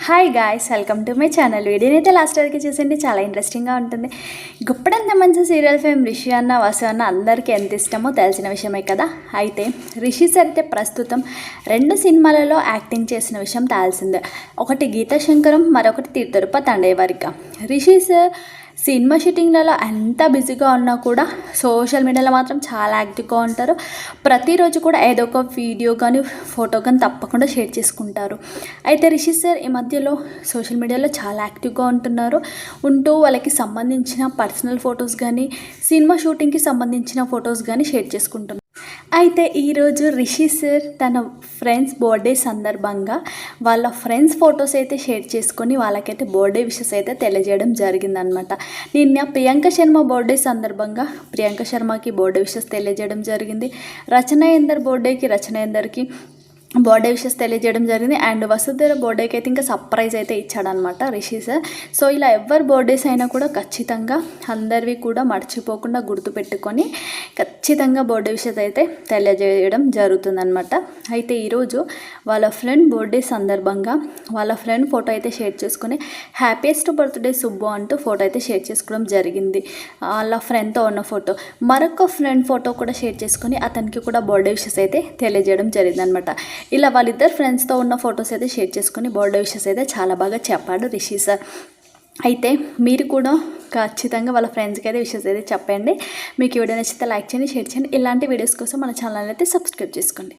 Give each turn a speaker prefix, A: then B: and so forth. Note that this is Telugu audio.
A: Hi guys, welcome to my channel. వీడియోని అయితే లాస్ట్ వరకు చూసండి, చాలా ఇంట్రెస్టింగ్గా ఉంటుంది. ఇప్పుడంత మంచి సీరియల్ ఫేమ్ రిషి అన్న వసు అన్న అందరికీ ఎంత ఇష్టమో తెలిసిన విషయమే కదా. అయితే రిషి సార్ అయితే ప్రస్తుతం 2 సినిమాలలో యాక్టింగ్ చేసిన విషయం తెలిసిందే. ఒకటి గీతా శంకరం, మరొకటి తిరుపతి తండేవారిక. రిషి సార్ సినిమా షూటింగ్లలో ఎంత బిజీగా ఉన్నా కూడా సోషల్ మీడియాలో మాత్రం చాలా యాక్టివ్గా ఉంటారు. ప్రతిరోజు కూడా ఏదో ఒక వీడియో కానీ ఫోటో కానీ తప్పకుండా షేర్ చేసుకుంటారు. అయితే రిషి సార్ ఈ మధ్యలో సోషల్ మీడియాలో చాలా యాక్టివ్గా ఉంటూ వాళ్ళకి సంబంధించిన పర్సనల్ ఫొటోస్ కానీ సినిమా షూటింగ్కి సంబంధించిన ఫొటోస్ కానీ షేర్ చేసుకుంటున్నారు. అయితే ఈరోజు రిషి సార్ తన ఫ్రెండ్స్ బర్త్డే సందర్భంగా వాళ్ళ ఫ్రెండ్స్ ఫొటోస్ అయితే షేర్ చేసుకొని వాళ్ళకైతే బర్త్డే విషెస్ అయితే తెలియజేయడం జరిగిందనమాట. నిన్న ప్రియాంక శర్మ బర్త్డే సందర్భంగా ప్రియాంక శర్మకి బర్త్డే విషెస్ తెలియజేయడం జరిగింది. రచన బర్త్డేకి బర్త్డే విషెస్ తెలియజేయడం జరిగింది. అండ్ వసుధర బర్త్డేకి అయితే ఇంకా సర్ప్రైజ్ అయితే ఇచ్చాడనమాట రిషి సార్. సో ఇలా ఎవరి బర్త్డేస్ అయినా కూడా ఖచ్చితంగా అందరివి కూడా మర్చిపోకుండా గుర్తుపెట్టుకొని ఖచ్చితంగా బర్త్డే విషెస్ అయితే తెలియజేయడం జరుగుతుందనమాట. అయితే ఈరోజు వాళ్ళ ఫ్రెండ్ బర్త్డే సందర్భంగా వాళ్ళ ఫ్రెండ్ ఫోటో అయితే షేర్ చేసుకొని హ్యాపీయెస్ట్ బర్త్డే సుబ్బు అంటూ ఫోటో అయితే షేర్ చేసుకోవడం జరిగింది. వాళ్ళ ఫ్రెండ్తో ఉన్న ఫోటో, మరొక ఫ్రెండ్ ఫోటో కూడా షేర్ చేసుకొని అతనికి కూడా బర్త్డే విషెస్ అయితే తెలియజేయడం జరిగిందనమాట. ఇలా వాళ్ళిద్దరు ఫ్రెండ్స్తో ఉన్న ఫొటోస్ అయితే షేర్ చేసుకుని బర్త్డే విషెస్ అయితే చాలా బాగా చెప్పాడు రిషి సార్. అయితే మీరు కూడా ఖచ్చితంగా వాళ్ళ ఫ్రెండ్స్కి అయితే విషెస్ అయితే చెప్పండి. మీకు ఈ వీడియో నచ్చితే లైక్ చేయండి, షేర్ చేయండి. ఇలాంటి వీడియోస్ కోసం మన ఛానల్ అయితే సబ్స్క్రైబ్ చేసుకోండి.